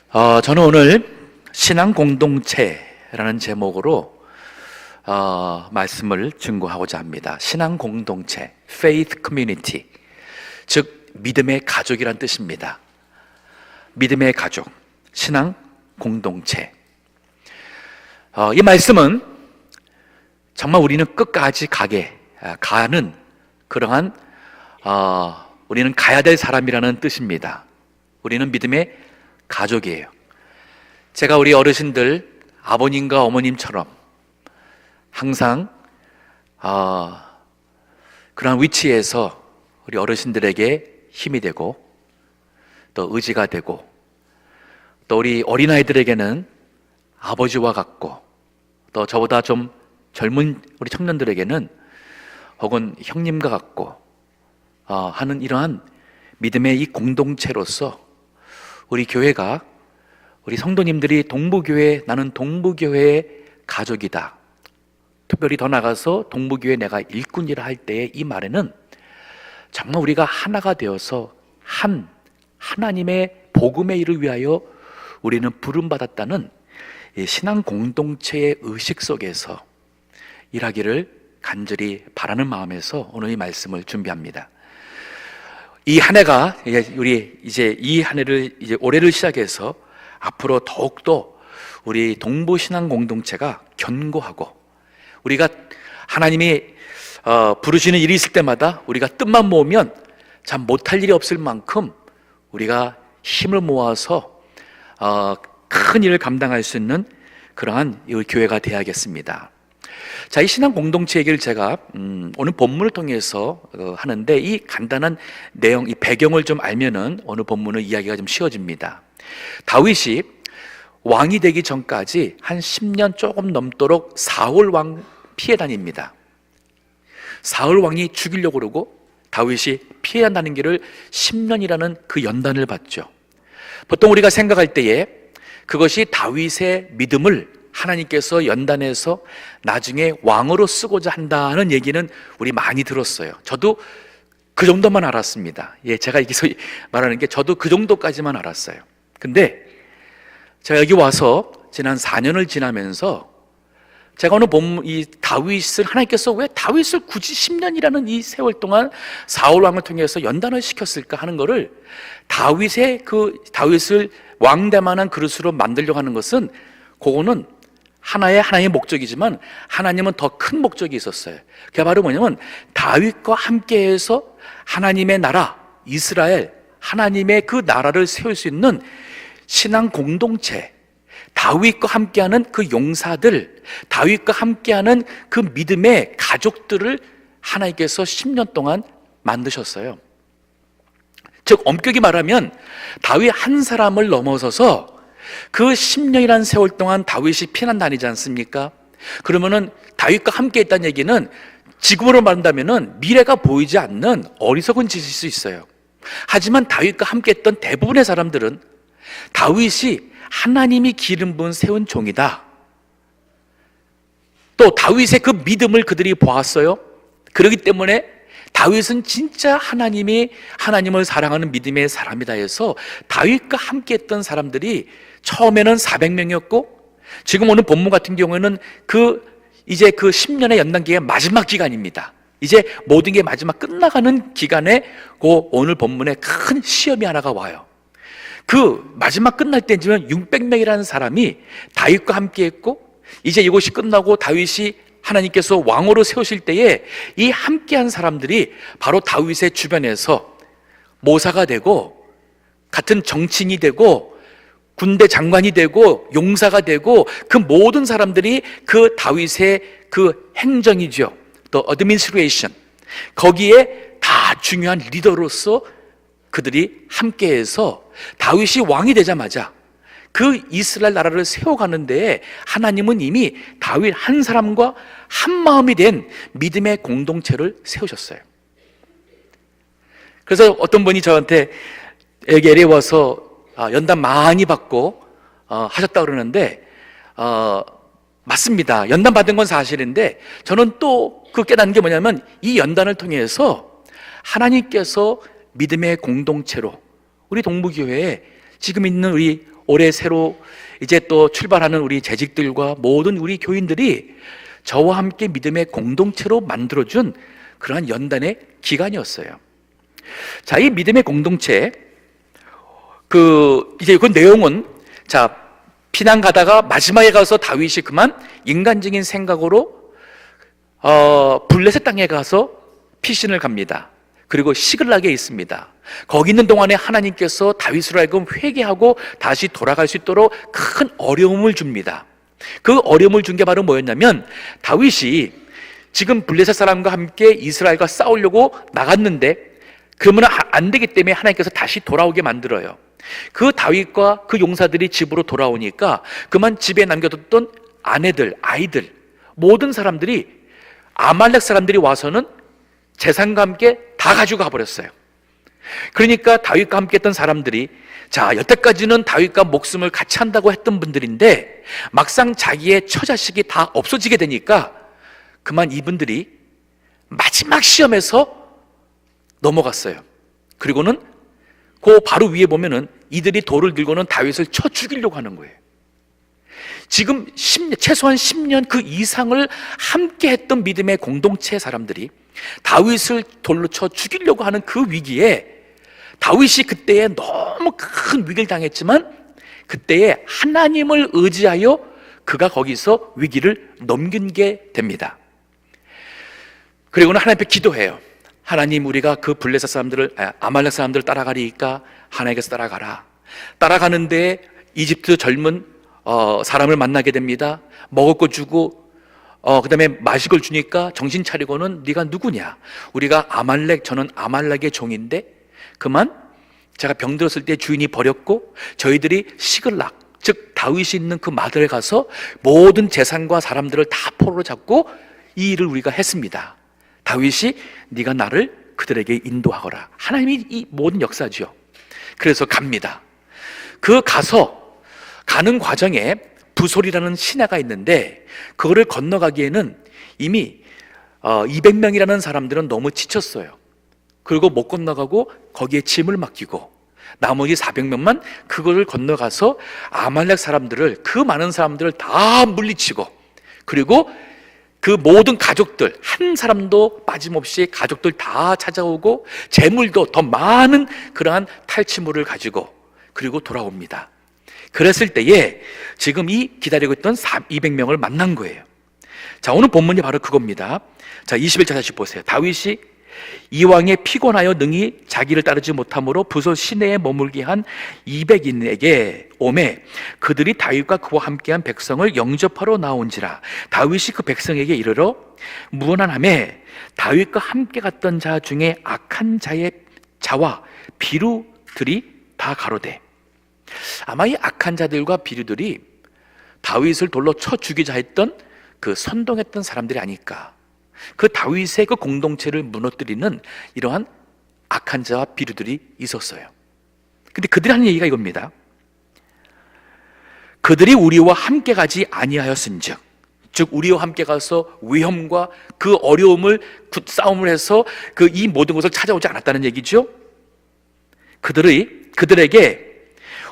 저는 오늘 신앙 공동체라는 제목으로 말씀을 증거하고자 합니다. 신앙 공동체, faith community, 즉 믿음의 가족이란 뜻입니다. 믿음의 가족, 신앙 공동체. 이 말씀은 정말 우리는 끝까지 가는 그러한 우리는 가야 될 사람이라는 뜻입니다. 우리는 믿음의 가족이에요. 제가 우리 어르신들 아버님과 어머님처럼 항상 그런 위치에서 우리 어르신들에게 힘이 되고 또 의지가 되고 또 우리 어린아이들에게는 아버지와 같고 또 저보다 좀 젊은 우리 청년들에게는 혹은 형님과 같고 하는 이러한 믿음의 이 공동체로서 우리 교회가, 우리 성도님들이 동부교회, 나는 동부교회의 가족이다. 특별히 더 나가서 동부교회 내가 일꾼이라 할 때의 이 말에는 정말 우리가 하나가 되어서 하나님의 복음의 일을 위하여 우리는 부름받았다는 신앙 공동체의 의식 속에서 일하기를 간절히 바라는 마음에서 오늘 이 말씀을 준비합니다. 이 한 해가 우리 이 한 해를 올해를 시작해서 앞으로 더욱더 우리 동부 신앙 공동체가 견고하고 우리가 하나님이 부르시는 일이 있을 때마다 우리가 뜻만 모으면 참 못할 일이 없을 만큼 우리가 힘을 모아서 큰 일을 감당할 수 있는 그러한 교회가 되어야겠습니다. 자, 이 신앙 공동체 얘기를 제가 오늘 본문을 통해서 하는데 이 간단한 내용, 이 배경을 좀 알면은 오늘 본문의 이야기가 좀 쉬워집니다. 다윗이 왕이 되기 전까지 한 10년 조금 넘도록 사울 왕 피해 다닙니다. 사울 왕이 죽이려고 그러고 다윗이 피해 다니는 길을 10년이라는 그 연단을 받죠. 보통 우리가 생각할 때에 그것이 다윗의 믿음을 하나님께서 연단해서 나중에 왕으로 쓰고자 한다는 얘기는 우리 많이 들었어요. 저도 그 정도만 알았습니다. 제가 여기서 말하는 게 저도 그 정도까지만 알았어요. 근데 제가 여기 와서 지난 4년을 지나면서 제가 오늘 이 다윗을 하나님께서 왜 다윗을 굳이 10년이라는 이 세월 동안 사울 왕을 통해서 연단을 시켰을까 하는 거를 다윗을 왕대만한 그릇으로 만들려고 하는 것은 그거는 하나의 목적이지만 하나님은 더 큰 목적이 있었어요. 그게 바로 뭐냐면 다윗과 함께해서 하나님의 나라 이스라엘, 하나님의 그 나라를 세울 수 있는 신앙 공동체, 다윗과 함께하는 그 용사들, 다윗과 함께하는 그 믿음의 가족들을 하나님께서 10년 동안 만드셨어요. 즉 엄격히 말하면 다윗 한 사람을 넘어서서 그 10년이라는 세월 동안 다윗이 피난 다니지 않습니까? 그러면은 다윗과 함께 했다는 얘기는 지금으로 말한다면은 미래가 보이지 않는 어리석은 짓일 수 있어요. 하지만 다윗과 함께 했던 대부분의 사람들은 다윗이 하나님이 기름 부은 세운 종이다. 또 다윗의 그 믿음을 그들이 보았어요. 그렇기 때문에 다윗은 진짜 하나님을 사랑하는 믿음의 사람이다 해서 다윗과 함께 했던 사람들이 처음에는 400명이었고 지금 오늘 본문 같은 경우에는 이제 그 10년의 연단 기간 마지막 기간입니다. 이제 모든 게 마지막 끝나가는 기간에 오늘 본문에 큰 시험이 하나가 와요. 그 마지막 끝날 때쯤은 600명이라는 사람이 다윗과 함께 했고 이제 이것이 끝나고 다윗이 하나님께서 왕으로 세우실 때에 이 함께한 사람들이 바로 다윗의 주변에서 모사가 되고 같은 정치인이 되고 군대 장관이 되고 용사가 되고 그 모든 사람들이 그 다윗의 그 행정이죠. 또 administration 거기에 다 중요한 리더로서 그들이 함께해서 다윗이 왕이 되자마자 그 이스라엘 나라를 세워가는 데에 하나님은 이미 다윗 한 사람과 한 마음이 된 믿음의 공동체를 세우셨어요. 그래서 어떤 분이 저한테 여기 LA 와서 연단 많이 받고 하셨다고 그러는데 맞습니다. 연단 받은 건 사실인데 저는 또 그 깨닫는 게 뭐냐면 이 연단을 통해서 하나님께서 믿음의 공동체로 우리 동부교회에 지금 있는 우리 올해 새로 이제 또 출발하는 우리 재직들과 모든 우리 교인들이 저와 함께 믿음의 공동체로 만들어준 그러한 연단의 기간이었어요. 자, 이 믿음의 공동체, 이제 그 내용은, 자, 피난 가다가 마지막에 가서 다윗이 그만 인간적인 생각으로 블레셋 땅에 가서 피신을 갑니다. 그리고 시글락에 있습니다. 거기 있는 동안에 하나님께서 다윗으로 하여금 회개하고 다시 돌아갈 수 있도록 큰 어려움을 줍니다. 그 어려움을 준 게 바로 뭐였냐면, 다윗이 지금 블레셋 사람과 함께 이스라엘과 싸우려고 나갔는데 그러면 안 되기 때문에 하나님께서 다시 돌아오게 만들어요. 그 다윗과 그 용사들이 집으로 돌아오니까 그만 집에 남겨뒀던 아내들, 아이들, 모든 사람들이, 아말렉 사람들이 와서는 재산과 함께 다 가지고 가버렸어요. 그러니까 다윗과 함께 했던 사람들이, 자, 여태까지는 다윗과 목숨을 같이 한다고 했던 분들인데 막상 자기의 처자식이 다 없어지게 되니까 그만 이분들이 마지막 시험에서 넘어갔어요. 그리고는 그 바로 위에 보면은 이들이 돌을 들고는 다윗을 쳐 죽이려고 하는 거예요. 지금 최소한 10년 그 이상을 함께 했던 믿음의 공동체 사람들이 다윗을 돌로 쳐 죽이려고 하는 그 위기에, 다윗이 그때에 너무 큰 위기를 당했지만 그때에 하나님을 의지하여 그가 거기서 위기를 넘긴 게 됩니다. 그리고는 하나님 앞에 기도해요. 하나님, 우리가 그 블레셋 사람들을, 아말렉 사람들을 따라가리니까 하나님께서 따라가라. 따라가는데 이집트 젊은 사람을 만나게 됩니다. 먹을 거 주고 그 다음에 마실 걸 주니까 정신 차리고는 네가 누구냐? 우리가 저는 아말렉의 종인데 그만 제가 병들었을 때 주인이 버렸고 저희들이 시글락, 즉 다윗이 있는 그 마을에 가서 모든 재산과 사람들을 다 포로로 잡고 이 일을 우리가 했습니다. 다윗이 네가 나를 그들에게 인도하거라. 하나님이 이 모든 역사지요. 그래서 갑니다. 가는 과정에 부솔이라는 시내가 있는데 그거를 건너가기에는 이미 200명이라는 사람들은 너무 지쳤어요. 그리고 못 건너가고 거기에 짐을 맡기고 나머지 400명만 그거를 건너가서 아말렉 사람들을, 그 많은 사람들을 다 물리치고, 그리고 그 모든 가족들, 한 사람도 빠짐없이 가족들 다 찾아오고 재물도 더 많은 그러한 탈취물을 가지고 그리고 돌아옵니다. 그랬을 때에 지금 이 기다리고 있던 200명을 만난 거예요. 자, 오늘 본문이 바로 그겁니다. 자, 21절 다시 보세요. 다윗이 이왕에 피곤하여 능히 자기를 따르지 못함으로 부솔 시내에 머물게 한 200인에게 오매 그들이 다윗과 그와 함께한 백성을 영접하러 나온지라. 다윗이 그 백성에게 이르러 무난함에 다윗과 함께 갔던 자 중에 악한 자와 비류들이 다 가로되. 아마 이 악한 자들과 비류들이 다윗을 돌로 쳐 죽이자 했던 그 선동했던 사람들이 아닐까. 그 다윗의 그 공동체를 무너뜨리는 이러한 악한 자와 비류들이 있었어요. 근데 그들이 하는 얘기가 이겁니다. 그들이 우리와 함께 가지 아니하였은즉, 즉 우리와 함께 가서 위험과 그 어려움을 싸움을 해서 그 이 모든 것을 찾아오지 않았다는 얘기죠. 그들에게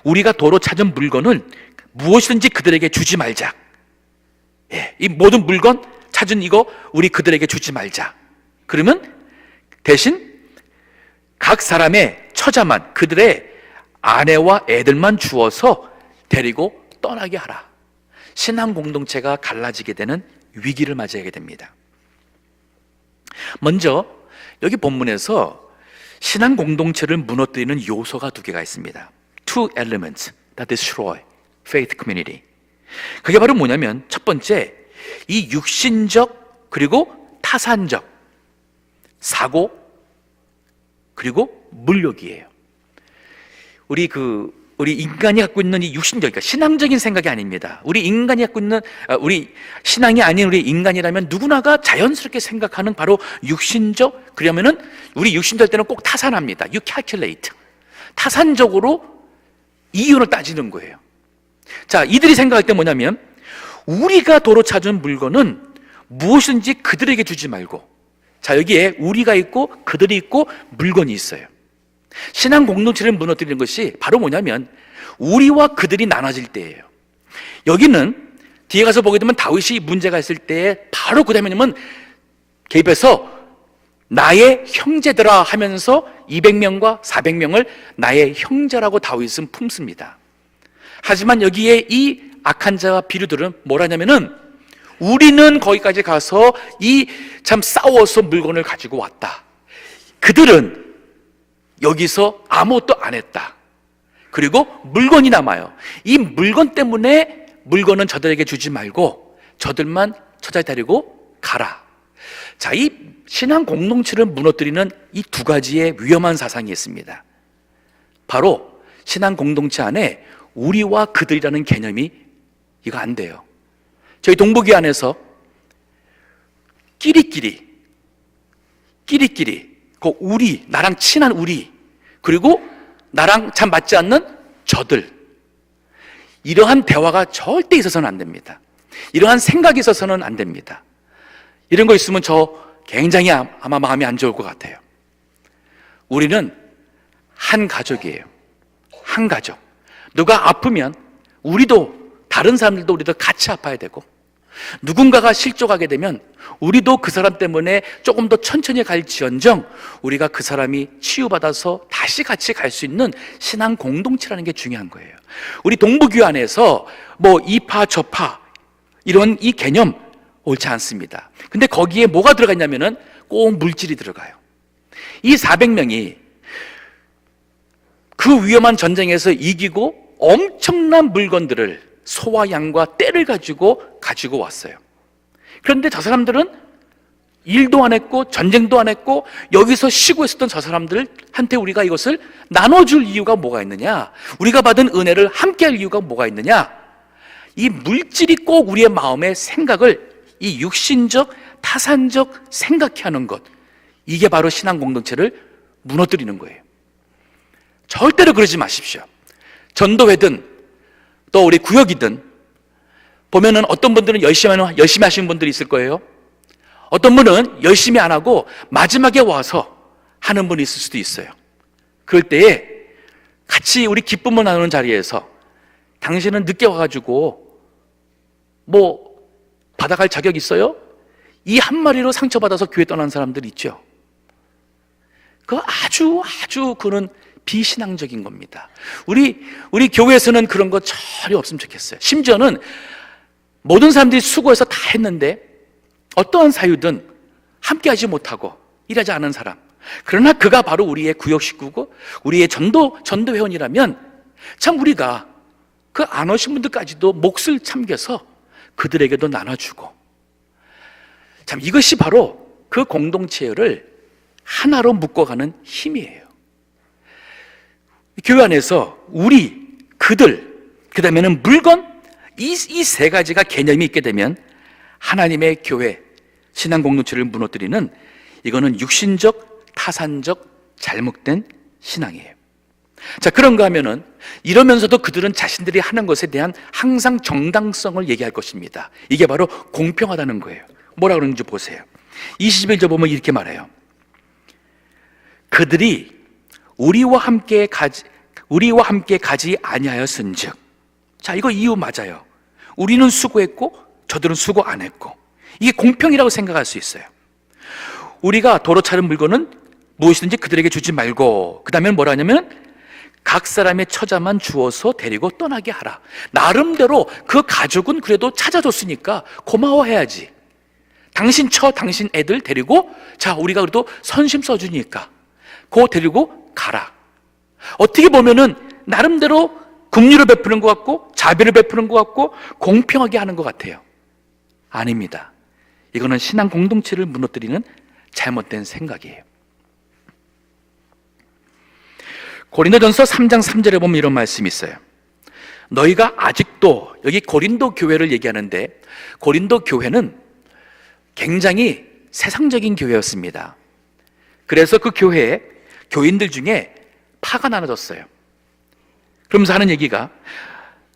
우리가 도로 찾은 물건은 무엇이든지 그들에게 주지 말자. 이 모든 물건 찾은 이거 우리 그들에게 주지 말자. 그러면 대신 각 사람의 처자만, 그들의 아내와 애들만 주어서 데리고 떠나게 하라. 신앙 공동체가 갈라지게 되는 위기를 맞이하게 됩니다. 먼저 여기 본문에서 신앙 공동체를 무너뜨리는 요소가 두 개가 있습니다. Two elements that destroy faith community. 그게 바로 뭐냐면, 첫 번째, 이 육신적 그리고 타산적 사고 그리고 물욕이에요. 우리 인간이 갖고 있는 이 육신적, 그러니까 신앙적인 생각이 아닙니다. 우리 인간이 갖고 있는, 우리 신앙이 아닌 우리 인간이라면 누구나가 자연스럽게 생각하는 바로 육신적, 그러면은 우리 육신적 때는 꼭 타산합니다. You calculate. 타산적으로 이윤을 따지는 거예요. 자, 이들이 생각할 때 뭐냐면, 우리가 도로 찾은 물건은 무엇인지 그들에게 주지 말고, 자, 여기에 우리가 있고 그들이 있고 물건이 있어요. 신앙 공동체를 무너뜨리는 것이 바로 뭐냐면, 우리와 그들이 나눠질 때예요. 여기는 뒤에 가서 보게 되면 다윗이 문제가 있을 때에 바로 그 다음에 개입해서 나의 형제들아 하면서 200명과 400명을 나의 형제라고 다윗은 품습니다. 하지만 여기에 이 악한 자와 비류들은 뭐라냐면은 우리는 거기까지 가서 이 참 싸워서 물건을 가지고 왔다. 그들은 여기서 아무것도 안 했다. 그리고 물건이 남아요. 이 물건 때문에 물건은 저들에게 주지 말고 저들만 저자리 데리고 가라. 자, 이 신앙 공동체를 무너뜨리는 이 두 가지의 위험한 사상이 있습니다. 바로 신앙 공동체 안에 우리와 그들이라는 개념이 이거 안 돼요. 저희 동북이 안에서 끼리끼리 그 우리, 나랑 친한 우리, 그리고 나랑 참 맞지 않는 저들, 이러한 대화가 절대 있어서는 안 됩니다. 이러한 생각이 있어서는 안 됩니다. 이런 거 있으면 저 굉장히 아마 마음이 안 좋을 것 같아요. 우리는 한 가족이에요. 한 가족. 누가 아프면 우리도, 다른 사람들도 우리도 같이 아파야 되고, 누군가가 실족하게 되면 우리도 그 사람 때문에 조금 더 천천히 갈지언정 우리가 그 사람이 치유받아서 다시 같이 갈 수 있는 신앙 공동체라는 게 중요한 거예요. 우리 동북교 안에서 뭐 이파 저파 이런 이 개념 옳지 않습니다. 근데 거기에 뭐가 들어가 있냐면은 꼭 물질이 들어가요. 이 400명이 그 위험한 전쟁에서 이기고 엄청난 물건들을, 소와 양과 떼를 가지고 왔어요. 그런데 저 사람들은 일도 안 했고 전쟁도 안 했고 여기서 쉬고 있었던 저 사람들한테 우리가 이것을 나눠줄 이유가 뭐가 있느냐? 우리가 받은 은혜를 함께할 이유가 뭐가 있느냐? 이 물질이 꼭 우리의 마음의 생각을, 이 육신적, 타산적 생각해 하는 것, 이게 바로 신앙 공동체를 무너뜨리는 거예요. 절대로 그러지 마십시오. 전도회든 또 우리 구역이든 보면은 어떤 분들은 열심히 하시는 분들이 있을 거예요. 어떤 분은 열심히 안 하고 마지막에 와서 하는 분이 있을 수도 있어요. 그럴 때에 같이 우리 기쁨을 나누는 자리에서 당신은 늦게 와가지고 뭐 받아갈 자격 있어요? 이 한마디로 상처받아서 교회 떠난 사람들 있죠. 그 아주 그는 비신앙적인 겁니다. 우리 교회에서는 그런 거 전혀 없으면 좋겠어요. 심지어는 모든 사람들이 수고해서 다 했는데 어떠한 사유든 함께 하지 못하고 일하지 않은 사람, 그러나 그가 바로 우리의 구역 식구고 우리의 전도 회원이라면 참 우리가 그 안 오신 분들까지도 몫을 참겨서 그들에게도 나눠주고, 참 이것이 바로 그 공동체를 하나로 묶어가는 힘이에요. 교회 안에서 우리, 그들, 그 다음에는 물건, 이 세 가지가 개념이 있게 되면 하나님의 교회, 신앙 공동체를 무너뜨리는, 이거는 육신적, 타산적, 잘못된 신앙이에요. 자, 그런가 하면은 이러면서도 그들은 자신들이 하는 것에 대한 항상 정당성을 얘기할 것입니다. 이게 바로 공평하다는 거예요. 뭐라 그러는지 보세요. 21절 보면 이렇게 말해요. 그들이 우리와 함께 가지 아니하였은즉. 자, 이거 이유 맞아요. 우리는 수고했고 저들은 수고 안 했고, 이게 공평이라고 생각할 수 있어요. 우리가 도로 차는 물건은 무엇이든지 그들에게 주지 말고, 그 다음에 뭐라 하냐면 각 사람의 처자만 주어서 데리고 떠나게 하라. 나름대로 그 가족은 그래도 찾아줬으니까 고마워해야지. 당신 당신 애들 데리고, 자, 우리가 그래도 선심 써주니까 그거 데리고 가라. 어떻게 보면은 나름대로 긍휼을 베푸는 것 같고 자비를 베푸는 것 같고 공평하게 하는 것 같아요. 아닙니다. 이거는 신앙 공동체를 무너뜨리는 잘못된 생각이에요. 고린도전서 3장 3절에 보면 이런 말씀이 있어요. 너희가 아직도, 여기 고린도 교회를 얘기하는데 고린도 교회는 굉장히 세상적인 교회였습니다. 그래서 그 교회에 교인들 중에 파가 나눠졌어요. 그러면서 하는 얘기가,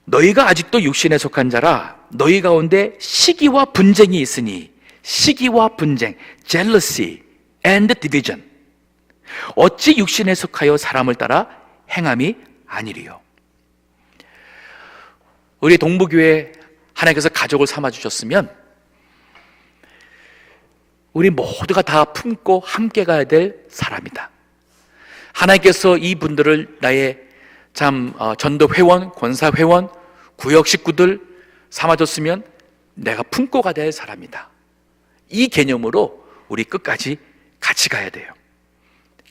너희가 아직도 육신에 속한 자라 너희 가운데 시기와 분쟁이 있으니, 시기와 분쟁, jealousy and division, 어찌 육신에 속하여 사람을 따라 행함이 아니리요. 우리 동부교회 하나님께서 가족을 삼아주셨으면 우리 모두가 다 품고 함께 가야 될 사람이다. 하나님께서 이분들을 나의 전도회원, 권사회원, 구역 식구들 삼아줬으면 내가 품고 가야 될 사람이다. 이 개념으로 우리 끝까지 같이 가야 돼요.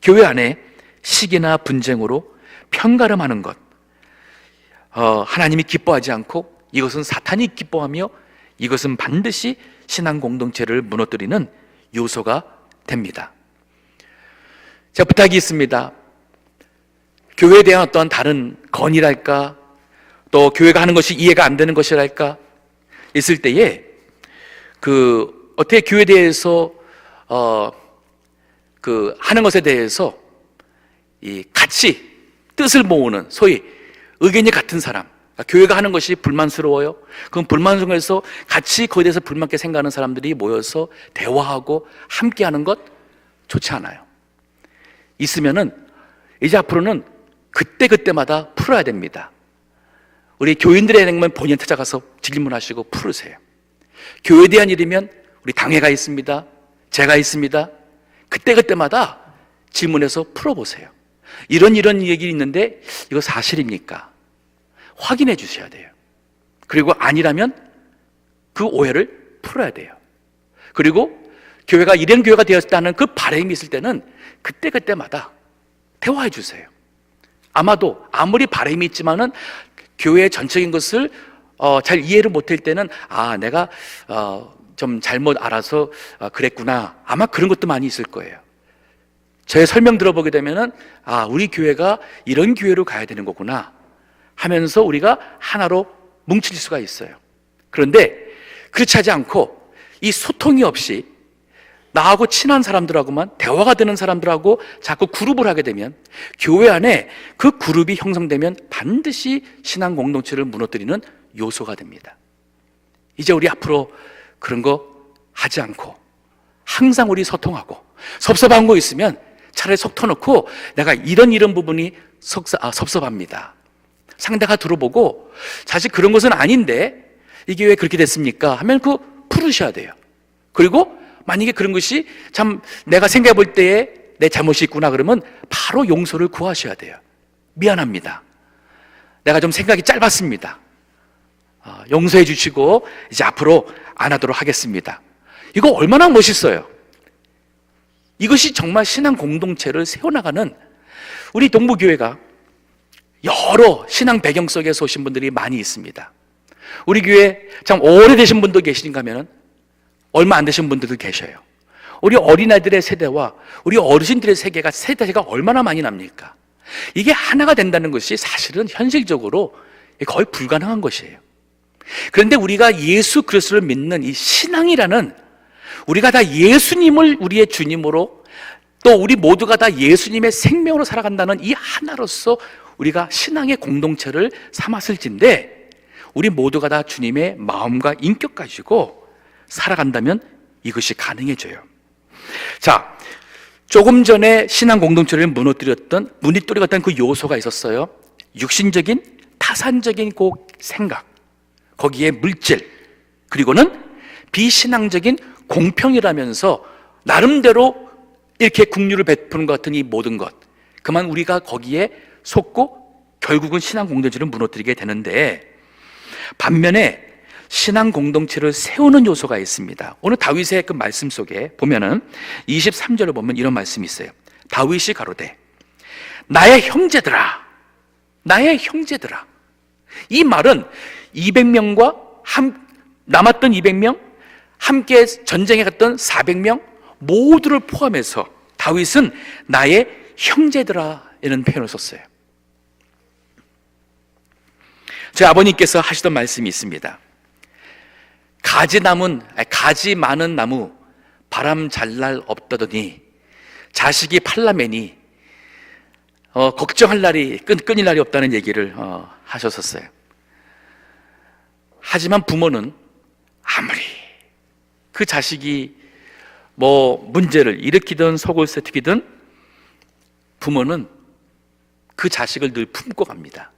교회 안에 시기나 분쟁으로 편가름하는 것, 하나님이 기뻐하지 않고 이것은 사탄이 기뻐하며 이것은 반드시 신앙 공동체를 무너뜨리는 요소가 됩니다. 제가 부탁이 있습니다. 교회에 대한 어떤 다른 건의랄까, 또 교회가 하는 것이 이해가 안 되는 것이랄까 있을 때에 어떻게 교회에 대해서 하는 것에 대해서 같이 뜻을 모으는, 소위 의견이 같은 사람, 교회가 하는 것이 불만스러워요. 그럼 불만스러워서 같이 거기에 대해서 불만게 생각하는 사람들이 모여서 대화하고 함께하는 것 좋지 않아요. 있으면은 이제 앞으로는 그때마다 풀어야 됩니다. 우리 교인들의 행면 본인 찾아가서 질문하시고 풀으세요. 교회에 대한 일이면 우리 당회가 있습니다. 제가 있습니다. 그때마다 질문해서 풀어보세요. 이런 얘기 있는데 이거 사실입니까? 확인해 주셔야 돼요. 그리고 아니라면 그 오해를 풀어야 돼요. 그리고 교회가 이런 교회가 되었다는 그 바람이 있을 때는 그때마다 대화해 주세요. 아마도 아무리 바람이 있지만은 교회의 전적인 것을 잘 이해를 못할 때는 내가 좀 잘못 알아서 그랬구나, 아마 그런 것도 많이 있을 거예요. 저의 설명 들어보게 되면은 우리 교회가 이런 교회로 가야 되는 거구나 하면서 우리가 하나로 뭉칠 수가 있어요. 그런데 그렇지 하지 않고 이 소통이 없이 나하고 친한 사람들하고만 대화가 되는 사람들하고 자꾸 그룹을 하게 되면, 교회 안에 그 그룹이 형성되면 반드시 신앙 공동체를 무너뜨리는 요소가 됩니다. 이제 우리 앞으로 그런 거 하지 않고 항상 우리 소통하고, 섭섭한 거 있으면 차라리 속 터놓고 내가 이런 부분이 섭섭합니다. 상대가 들어보고 사실 그런 것은 아닌데 이게 왜 그렇게 됐습니까? 하면 풀으셔야 돼요. 그리고 만약에 그런 것이 참 내가 생각해 볼 때에 내 잘못이 있구나 그러면 바로 용서를 구하셔야 돼요. 미안합니다. 내가 좀 생각이 짧았습니다. 용서해 주시고 이제 앞으로 안 하도록 하겠습니다. 이거 얼마나 멋있어요. 이것이 정말 신앙 공동체를 세워나가는, 우리 동부교회가 여러 신앙 배경 속에서 오신 분들이 많이 있습니다. 우리 교회 참 오래되신 분도 계신가 하면 얼마 안 되신 분들도 계셔요. 우리 어린아이들의 세대와 우리 어르신들의 세대가 얼마나 많이 납니까? 이게 하나가 된다는 것이 사실은 현실적으로 거의 불가능한 것이에요. 그런데 우리가 예수 그리스도를 믿는 이 신앙이라는, 우리가 다 예수님을 우리의 주님으로, 또 우리 모두가 다 예수님의 생명으로 살아간다는 이 하나로서 우리가 신앙의 공동체를 삼았을진데, 우리 모두가 다 주님의 마음과 인격 가지고 살아간다면 이것이 가능해져요. 자, 조금 전에 신앙 공동체를 무너뜨렸던 그 요소가 있었어요. 육신적인, 타산적인 그 생각, 거기에 물질, 그리고는 비신앙적인 공평이라면서 나름대로 이렇게 긍휼을 베푸는 것 같은 이 모든 것, 그만 우리가 거기에 속고 결국은 신앙 공동체를 무너뜨리게 되는데, 반면에 신앙 공동체를 세우는 요소가 있습니다. 오늘 다윗의 그 말씀 속에 보면은 23절을 보면 이런 말씀이 있어요. 다윗이 가로되 나의 형제들아, 나의 형제들아. 이 말은 200명과 남았던 200명, 함께 전쟁에 갔던 400명 모두를 포함해서 다윗은 나의 형제들아 이런 표현을 썼어요. 제 아버님께서 하시던 말씀이 있습니다. 가지 많은 나무 바람 잘 날 없다더니 자식이 팔라매니 걱정할 날이 끊일 날이 없다는 얘기를 하셨었어요. 하지만 부모는 아무리 그 자식이 문제를 일으키든 속을 새튀기든 부모는 그 자식을 늘 품고 갑니다.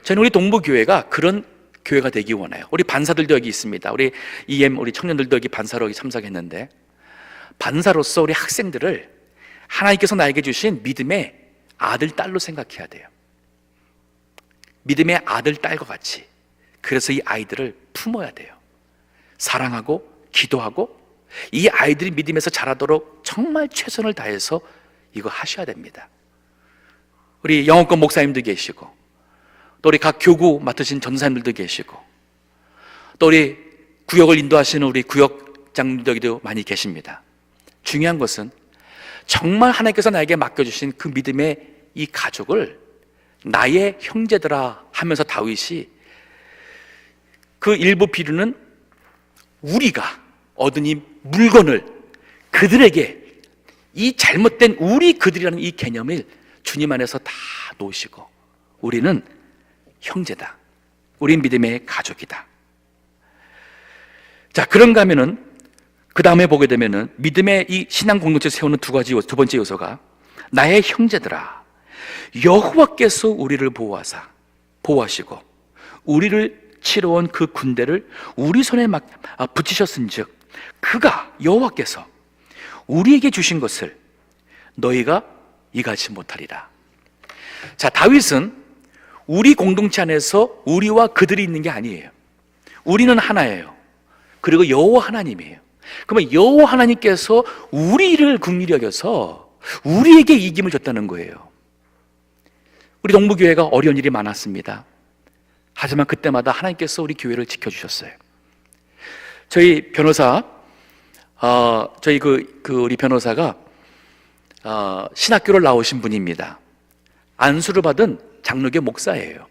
저는 우리 동부교회가 그런 교회가 되기 원해요. 우리 반사들도 여기 있습니다. 우리 우리 청년들도 여기 반사로 여기 참석했는데, 반사로서 우리 학생들을 하나님께서 나에게 주신 믿음의 아들, 딸로 생각해야 돼요. 믿음의 아들, 딸과 같이. 그래서 이 아이들을 품어야 돼요. 사랑하고 기도하고 이 아이들이 믿음에서 자라도록 정말 최선을 다해서 이거 하셔야 됩니다. 우리 영어권 목사님도 계시고, 또 우리 각 교구 맡으신 전사님들도 계시고, 또 우리 구역을 인도하시는 우리 구역장들도 많이 계십니다. 중요한 것은 정말 하나님께서 나에게 맡겨주신 그 믿음의 이 가족을 나의 형제들아 하면서 다윗이 그 일부 비유는 우리가 얻은 이 물건을 그들에게, 이 잘못된 우리 그들이라는 이 개념을 주님 안에서 다 놓으시고, 우리는 형제다, 우린 믿음의 가족이다. 자, 그런가 하면은 그 다음에 보게 되면은 믿음의 이 신앙 공동체 세우는 두 번째 요소가, 나의 형제들아, 여호와께서 우리를 보호하시고 우리를 치러온 그 군대를 우리 손에 붙이셨은즉 그가, 여호와께서 우리에게 주신 것을 너희가 이같이 못하리라. 자, 다윗은 우리 공동체 안에서 우리와 그들이 있는 게 아니에요. 우리는 하나예요. 그리고 여호와 하나님이에요. 그러면 여호와 하나님께서 우리를 긍휼히 여겨서 우리에게 이김을 줬다는 거예요. 우리 동부교회가 어려운 일이 많았습니다. 하지만 그때마다 하나님께서 우리 교회를 지켜주셨어요. 저희 변호사, 우리 변호사가 신학교를 나오신 분입니다. 안수를 받은 장로교 목사예요.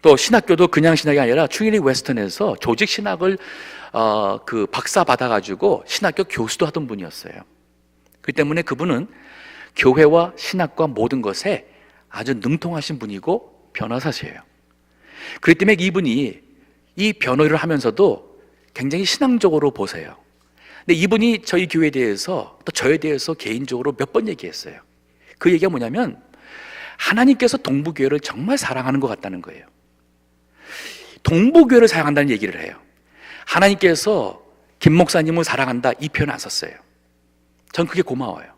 또 신학교도 그냥 신학이 아니라 트리니티 웨스턴에서 조직 신학을 박사 받아가지고 신학교 교수도 하던 분이었어요. 그 때문에 그분은 교회와 신학과 모든 것에 아주 능통하신 분이고 변호사세요. 그렇기 때문에 이분이 이 변호를 하면서도 굉장히 신앙적으로 보세요. 근데 이분이 저희 교회에 대해서, 또 저에 대해서 개인적으로 몇 번 얘기했어요. 그 얘기가 뭐냐면, 하나님께서 동부교회를 정말 사랑하는 것 같다는 거예요. 동부교회를 사랑한다는 얘기를 해요. 하나님께서 김 목사님을 사랑한다, 이 표현 안 썼어요. 전 그게 고마워요.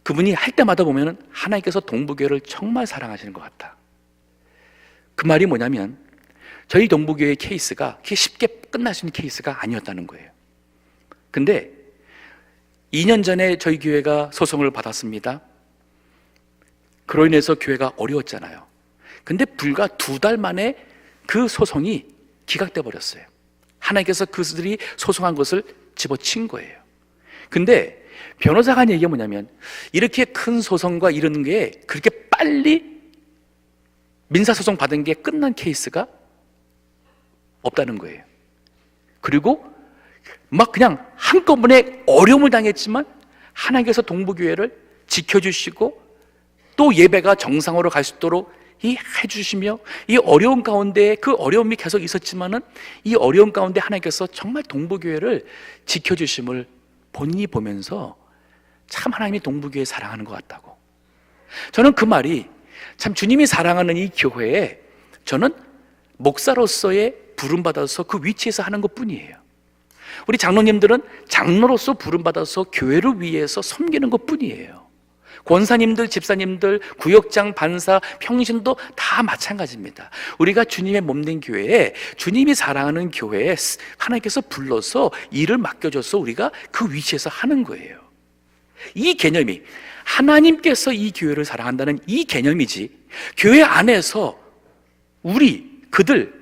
그분이 할 때마다 보면 하나님께서 동부교회를 정말 사랑하시는 것 같다. 그 말이 뭐냐면, 저희 동부교회의 케이스가 그렇게 쉽게 끝날 수 있는 케이스가 아니었다는 거예요. 근데 2년 전에 저희 교회가 소송을 받았습니다. 그로 인해서 교회가 어려웠잖아요. 근데 불과 2달 만에 그 소송이 기각돼 버렸어요. 하나님께서 그들이 소송한 것을 집어친 거예요. 근데 변호사가 한 얘기가 뭐냐면, 이렇게 큰 소송과 이런 게 그렇게 빨리 민사소송 받은 게 끝난 케이스가 없다는 거예요. 그리고 막 그냥 한꺼번에 어려움을 당했지만 하나님께서 동부교회를 지켜주시고 또 예배가 정상으로 갈 수 있도록 해주시며, 이 어려운 가운데, 그 어려움이 계속 있었지만은 이 어려운 가운데 하나님께서 정말 동부교회를 지켜주심을 본인이 보면서 참 하나님이 동부교회 사랑하는 것 같다고. 저는 그 말이 참 주님이 사랑하는 이 교회에 저는 목사로서의 부름받아서 그 위치에서 하는 것 뿐이에요. 우리 장로님들은 장로로서 부름받아서 교회를 위해서 섬기는 것 뿐이에요. 권사님들, 집사님들, 구역장, 반사, 평신도 다 마찬가지입니다. 우리가 주님의 몸된 교회에, 주님이 사랑하는 교회에 하나님께서 불러서 일을 맡겨줘서 우리가 그 위치에서 하는 거예요. 이 개념이 하나님께서 이 교회를 사랑한다는 이 개념이지, 교회 안에서 그들,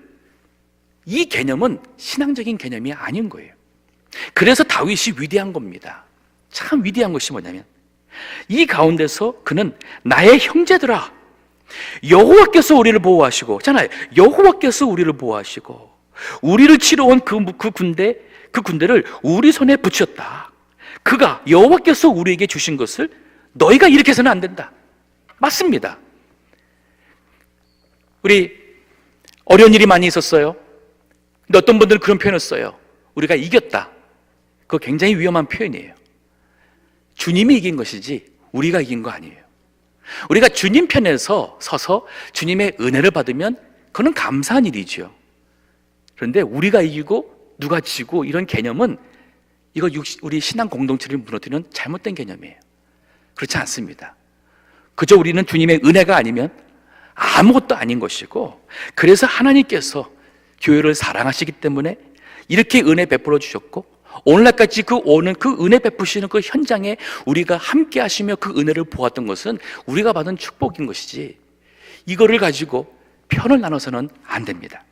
이 개념은 신앙적인 개념이 아닌 거예요. 그래서 다윗이 위대한 겁니다. 참 위대한 것이 뭐냐면, 이 가운데서 그는 나의 형제들아, 여호와께서 우리를 보호하시고, 잖아요. 여호와께서 우리를 보호하시고 우리를 치러온 그 군대를 우리 손에 붙였다. 그가, 여호와께서 우리에게 주신 것을 너희가 이렇게 해서는 안 된다. 맞습니다. 우리 어려운 일이 많이 있었어요. 근데 어떤 분들은 그런 표현을 써요. 우리가 이겼다. 그거 굉장히 위험한 표현이에요. 주님이 이긴 것이지 우리가 이긴 거 아니에요. 우리가 주님 편에서 서서 주님의 은혜를 받으면 그건 감사한 일이죠. 그런데 우리가 이기고 누가 지고 이런 개념은 이거 우리 신앙 공동체를 무너뜨리는 잘못된 개념이에요. 그렇지 않습니다. 그저 우리는 주님의 은혜가 아니면 아무것도 아닌 것이고, 그래서 하나님께서 교회를 사랑하시기 때문에 이렇게 은혜 베풀어 주셨고, 오늘날까지 그 오는 그 은혜 베푸시는 그 현장에 우리가 함께 하시며 그 은혜를 보았던 것은 우리가 받은 축복인 것이지, 이거를 가지고 편을 나눠서는 안 됩니다.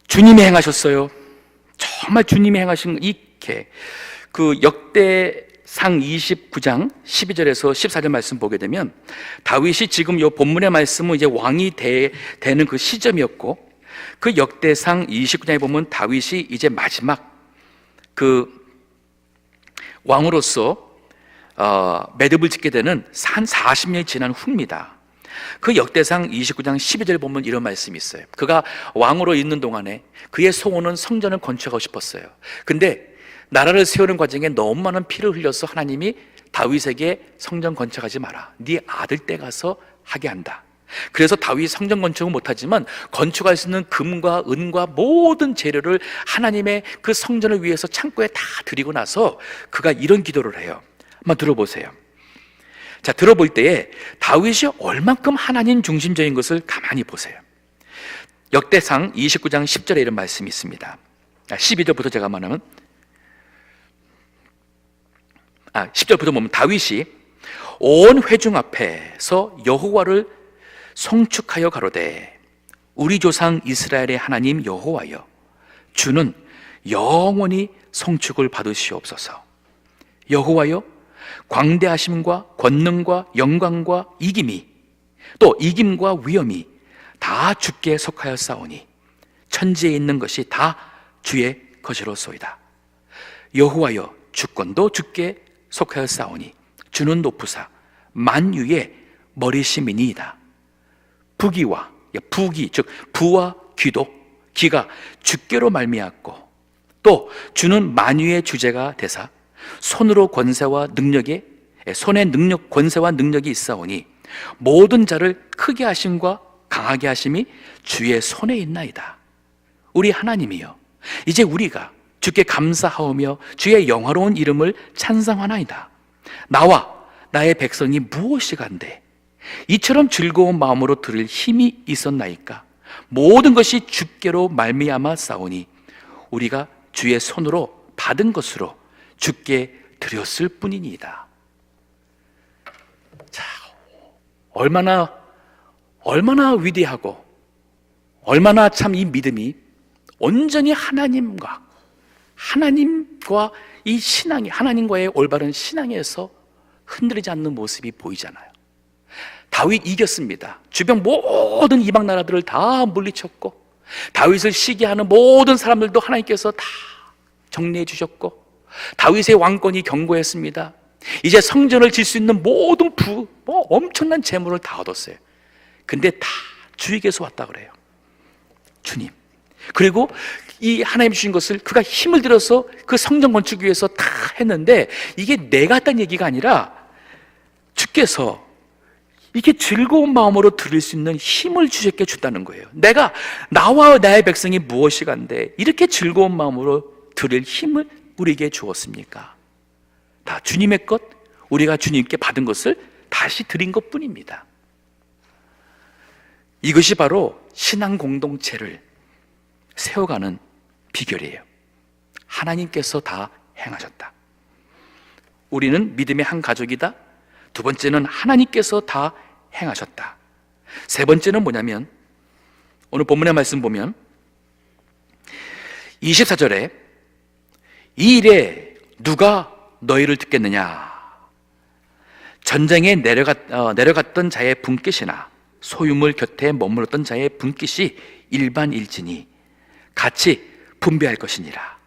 주님이 행하셨어요. 정말 주님이 행하신 이렇게 그 역대상 29장 12절에서 14절 말씀 보게 되면, 다윗이 지금 이 본문의 말씀은 이제 왕이 되는 그 시점이었고, 그 역대상 29장에 보면 다윗이 이제 마지막 그 왕으로서 매듭을 짓게 되는 한 40년이 지난 후입니다. 그 역대상 29장 12절 보면 이런 말씀이 있어요. 그가 왕으로 있는 동안에 그의 소원은 성전을 건축하고 싶었어요. 근데 나라를 세우는 과정에 너무 많은 피를 흘려서 하나님이 다윗에게 성전 건축하지 마라, 네 아들 때 가서 하게 한다. 그래서 다윗이 성전 건축은 못하지만 건축할 수 있는 금과 은과 모든 재료를 하나님의 그 성전을 위해서 창고에 다 드리고 나서 그가 이런 기도를 해요. 한번 들어보세요. 자, 들어볼 때에 다윗이 얼만큼 하나님 중심적인 것을 가만히 보세요. 역대상 29장 10절에 이런 말씀이 있습니다. 12절부터 제가 말하면 10절부터 보면 다윗이 온 회중 앞에서 여호와를 송축하여 가로되, 우리 조상 이스라엘의 하나님 여호와여, 주는 영원히 송축을 받으시옵소서. 여호와여, 광대하심과 권능과 영광과 이김이, 또 이김과 위엄이 다 주께 속하였사오니 천지에 있는 것이 다 주의 것이로소이다. 여호와여, 주권도 주께 속하였사오니 주는 높으사 만유의 머리심이니이다. 부귀와, 부귀 즉 부와 귀도, 귀가 주께로 말미암고, 또 주는 만유의 주제가 되사 손으로 권세와 능력에, 손에 능력, 권세와 능력이 있사오니 모든 자를 크게 하심과 강하게 하심이 주의 손에 있나이다. 우리 하나님이여, 이제 우리가 주께 감사하오며 주의 영화로운 이름을 찬송하나이다. 나와 나의 백성이 무엇이간데 이처럼 즐거운 마음으로 들을 힘이 있었나이까. 모든 것이 주께로 말미암아 싸우니 우리가 주의 손으로 받은 것으로 주께 드렸을 뿐이니이다. 자, 얼마나 위대하고 얼마나 참 이 믿음이 온전히 하나님과 이 신앙이, 하나님과의 올바른 신앙에서 흔들리지 않는 모습이 보이잖아요. 다윗 이겼습니다. 주변 모든 이방 나라들을 다 물리쳤고, 다윗을 시기하는 모든 사람들도 하나님께서 다 정리해 주셨고, 다윗의 왕권이 견고했습니다. 이제 성전을 질 수 있는 모든 엄청난 재물을 다 얻었어요. 근데 다 주에게서 왔다 그래요. 주님. 그리고 이 하나님 주신 것을 그가 힘을 들여서 그 성전 건축 위해서 다 했는데, 이게 내가 했다는 얘기가 아니라 주께서 이렇게 즐거운 마음으로 드릴 수 있는 힘을 주셨게 줬다는 거예요. 나와 나의 백성이 무엇이간데 이렇게 즐거운 마음으로 드릴 힘을 우리에게 주었습니까? 다 주님의 것, 우리가 주님께 받은 것을 다시 드린 것 뿐입니다. 이것이 바로 신앙 공동체를 세워가는 비결이에요. 하나님께서 다 행하셨다. 우리는 믿음의 한 가족이다. 두 번째는 하나님께서 다 행하셨다. 세 번째는 뭐냐면, 오늘 본문의 말씀 보면 24절에 이 일에 누가 너희를 듣겠느냐. 전쟁에 내려갔던 자의 분깃이나 소유물 곁에 머물렀던 자의 분깃이 일반일지니 같이 분배할 것이니라.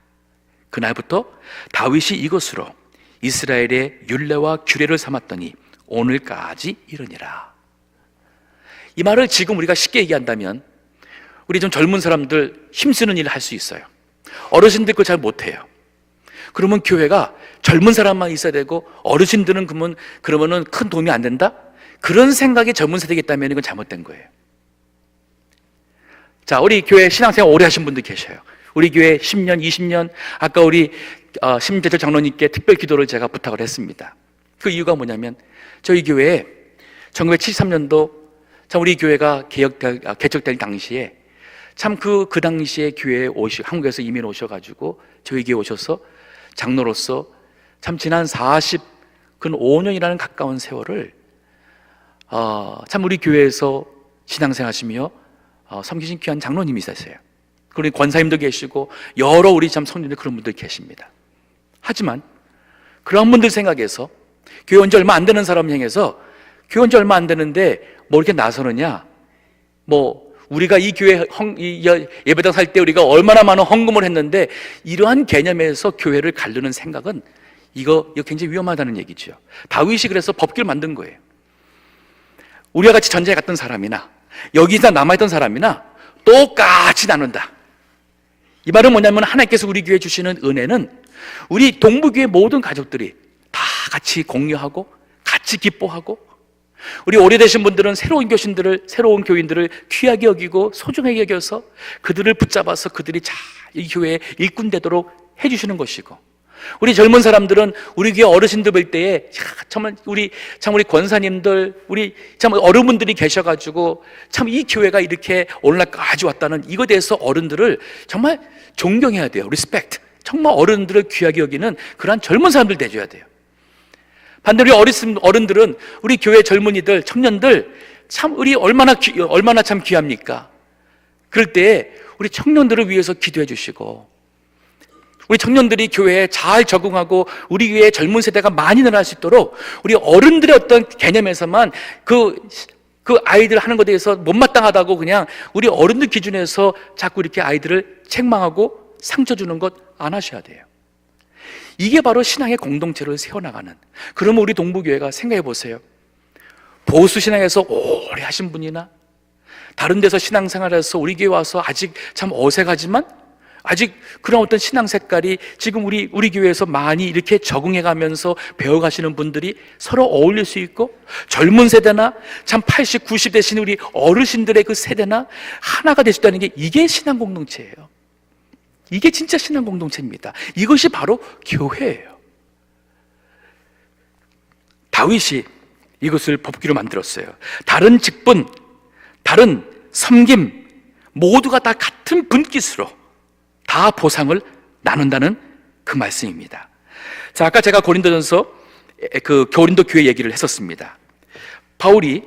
그날부터 다윗이 이것으로 이스라엘의 율례와 규례를 삼았더니 오늘까지 이르니라. 이 말을 지금 우리가 쉽게 얘기한다면, 우리 좀 젊은 사람들 힘쓰는 일을 할 수 있어요. 어르신들 그거 잘 못해요. 그러면 교회가 젊은 사람만 있어야 되고 어르신들은 그러면은 큰 도움이 안 된다? 그런 생각이 젊은 세대에 있다면 이건 잘못된 거예요. 자, 우리 교회 신앙생활 오래 하신 분들 계셔요. 우리 교회 10년, 20년, 아까 우리 심재철 장로님께 특별 기도를 제가 부탁을 했습니다. 그 이유가 뭐냐면 저희 교회에 1973년도 참 우리 교회가 개척될 당시에 참 그 당시에 교회에 한국에서 이민 오셔가지고 저희 교회 오셔서 장로로서 참 지난 45년이라는 가까운 세월을 참 우리 교회에서 신앙생활 하시며 섬기신 귀한 장로님이 있으세요. 그리고 권사님도 계시고 여러 우리 참 성도님들 그런 분들 계십니다. 하지만 그런 분들 생각에서 교회 온 지 얼마 안 되는 사람 향해서 교회 온 지 얼마 안 되는데 뭐 이렇게 나서느냐, 뭐 우리가 이 교회 예배당 살 때 우리가 얼마나 많은 헌금을 했는데, 이러한 개념에서 교회를 가르는 생각은 이거 굉장히 위험하다는 얘기죠. 다윗이 그래서 법규를 만든 거예요. 우리와 같이 전쟁에 갔던 사람이나 여기서 남아있던 사람이나 똑같이 나눈다. 이 말은 뭐냐면 하나님께서 우리 교회에 주시는 은혜는 우리 동부교회 모든 가족들이 다 같이 공유하고 같이 기뻐하고, 우리 오래되신 분들은 새로운 교인들을 귀하게 여기고 소중하게 여겨서 그들을 붙잡아서 그들이 잘 이 교회에 일꾼 되도록 해주시는 것이고, 우리 젊은 사람들은 우리 교회 어르신들 볼 때에 우리 권사님들, 우리 참 어른분들이 계셔가지고 참 이 교회가 이렇게 오늘날까지 왔다는 이거에 대해서 어른들을 정말 존경해야 돼요. 리스펙트. 정말 어른들을 귀하게 여기는 그러한 젊은 사람들 돼줘야 돼요. 반대로 어른들은 우리 교회 젊은이들, 청년들 참 우리 얼마나 참 귀합니까? 그럴 때 우리 청년들을 위해서 기도해 주시고, 우리 청년들이 교회에 잘 적응하고 우리 교회의 젊은 세대가 많이 늘어날 수 있도록 우리 어른들의 어떤 개념에서만 그 아이들 하는 것에 대해서 못마땅하다고 그냥 우리 어른들 기준에서 자꾸 이렇게 아이들을 책망하고 상처 주는 것 안 하셔야 돼요. 이게 바로 신앙의 공동체를 세워나가는. 그러면 우리 동부교회가 생각해 보세요. 보수 신앙에서 오래 하신 분이나 다른 데서 신앙생활해서 우리 교회 와서 아직 참 어색하지만 아직 그런 어떤 신앙 색깔이 지금 우리 교회에서 많이 이렇게 적응해 가면서 배워가시는 분들이 서로 어울릴 수 있고, 젊은 세대나 참 80, 90 되신 우리 어르신들의 그 세대나 하나가 될 수 있다는 게 이게 신앙 공동체예요. 이게 진짜 신앙 공동체입니다. 이것이 바로 교회예요. 다윗이 이것을 법규로 만들었어요. 다른 직분, 다른 섬김 모두가 다 같은 분깃으로 다 보상을 나눈다는 그 말씀입니다. 자, 아까 제가 고린도전서 고린도 교회 얘기를 했었습니다. 바울이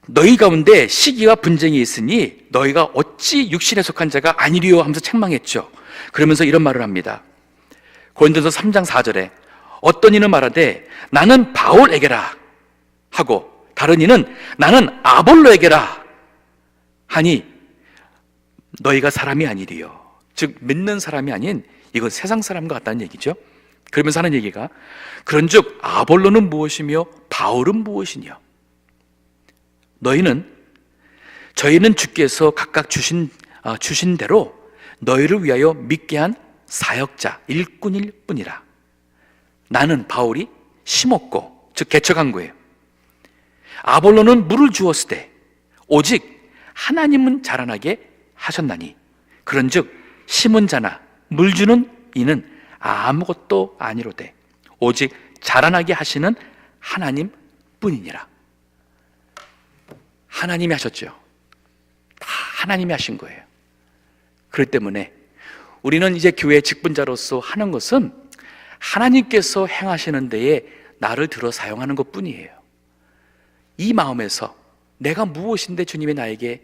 너희 가운데 시기와 분쟁이 있으니 너희가 어찌 육신에 속한 자가 아니리요 하면서 책망했죠. 그러면서 이런 말을 합니다. 고린도전서 3장 4절에 어떤 이는 말하되 나는 바울에게라 하고 다른 이는 나는 아볼로에게라 하니 너희가 사람이 아니리요. 즉 믿는 사람이 아닌 이건 세상 사람과 같다는 얘기죠. 그러면서 하는 얘기가 그런즉 아볼로는 무엇이며 바울은 무엇이냐. 저희는 주께서 각각 주신 대로 너희를 위하여 믿게 한 사역자 일꾼일 뿐이라. 나는 바울이 심었고 즉 개척한 거예요. 아볼로는 물을 주었을 때 오직 하나님은 자라나게 하셨나니 그런즉 심은 자나 물 주는 이는 아무것도 아니로되 오직 자라나게 하시는 하나님 뿐이니라. 하나님이 하셨죠. 다 하나님이 하신 거예요. 그렇기 때문에 우리는 이제 교회 직분자로서 하는 것은 하나님께서 행하시는 데에 나를 들어 사용하는 것 뿐이에요. 이 마음에서 내가 무엇인데 주님이 나에게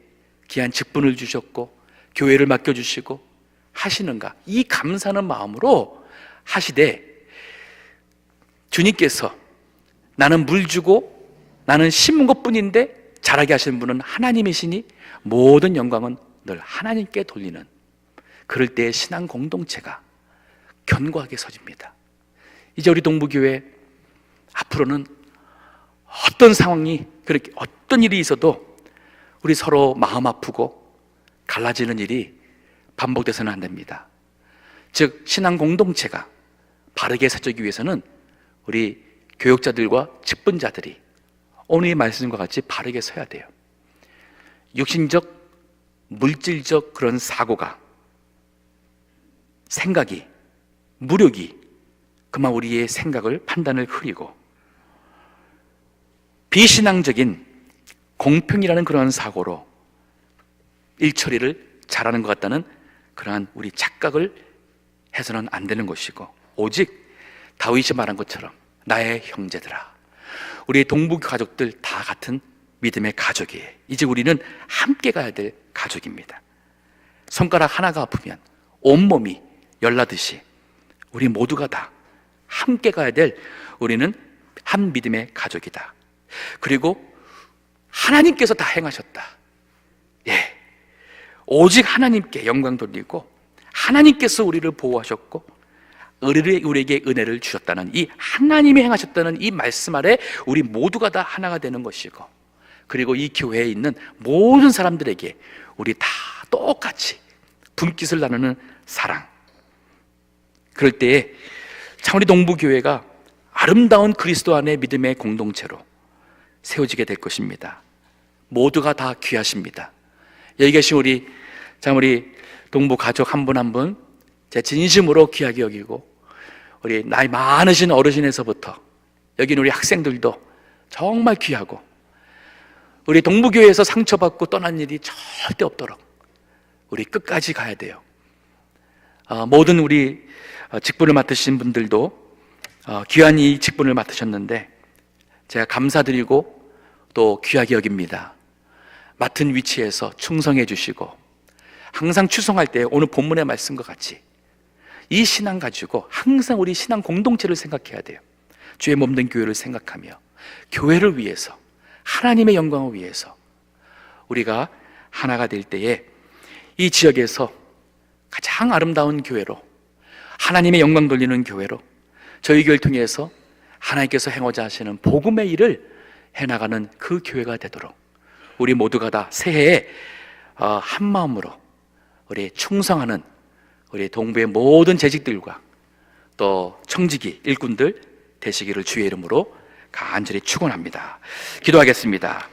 귀한 직분을 주셨고 교회를 맡겨주시고 하시는가, 이 감사하는 마음으로 하시되 주님께서 나는 물 주고 나는 심은 것 뿐인데 자라게 하시는 분은 하나님이시니 모든 영광은 늘 하나님께 돌리는, 그럴 때의 신앙 공동체가 견고하게 서집니다. 이제 우리 동부교회 앞으로는 어떤 상황이 그렇게 어떤 일이 있어도 우리 서로 마음 아프고 갈라지는 일이 반복돼서는 안 됩니다. 즉 신앙 공동체가 바르게 서기 위해서는 우리 교역자들과 직분자들이 오늘 이 말씀과 같이 바르게 서야 돼요. 육신적, 물질적 그런 사고가, 생각이, 무력이 그만 우리의 생각을, 판단을 흐리고 비신앙적인 공평이라는 그런 사고로 일처리를 잘하는 것 같다는 그러한 우리 착각을 해서는 안 되는 것이고, 오직 다윗이 말한 것처럼 나의 형제들아, 우리 동부 가족들 다 같은 믿음의 가족이에요. 이제 우리는 함께 가야 될 가족입니다. 손가락 하나가 아프면 온몸이 열나듯이 우리 모두가 다 함께 가야 될, 우리는 한 믿음의 가족이다. 그리고 하나님께서 다 행하셨다. 예, 오직 하나님께 영광 돌리고 하나님께서 우리를 보호하셨고 우리에게 은혜를 주셨다는 이 하나님이 행하셨다는 이 말씀 아래 우리 모두가 다 하나가 되는 것이고, 그리고 이 교회에 있는 모든 사람들에게 우리 다 똑같이 분깃을 나누는 사랑. 그럴 때에 참 우리 동부교회가 아름다운 그리스도 안의 믿음의 공동체로 세워지게 될 것입니다. 모두가 다 귀하십니다. 여기 계신 우리 동부 가족 한 분 한 분 제 진심으로 귀하게 여기고, 우리 나이 많으신 어르신에서부터 여기 있는 우리 학생들도 정말 귀하고, 우리 동부교회에서 상처받고 떠난 일이 절대 없도록 우리 끝까지 가야 돼요. 모든 우리 직분을 맡으신 분들도 귀한 이 직분을 맡으셨는데 제가 감사드리고 또 귀하게 여깁니다. 맡은 위치에서 충성해 주시고, 항상 추송할 때 오늘 본문의 말씀과 같이 이 신앙 가지고 항상 우리 신앙 공동체를 생각해야 돼요. 주의 몸된 교회를 생각하며 교회를 위해서, 하나님의 영광을 위해서 우리가 하나가 될 때에 이 지역에서 가장 아름다운 교회로, 하나님의 영광 돌리는 교회로, 저희 교회를 통해서 하나님께서 행하자 하시는 복음의 일을 해나가는 그 교회가 되도록 우리 모두가 다 새해에 한 마음으로 우리 충성하는 우리 동부의 모든 재직들과 또 청지기 일꾼들 되시기를 주의 이름으로 간절히 축원합니다. 기도하겠습니다.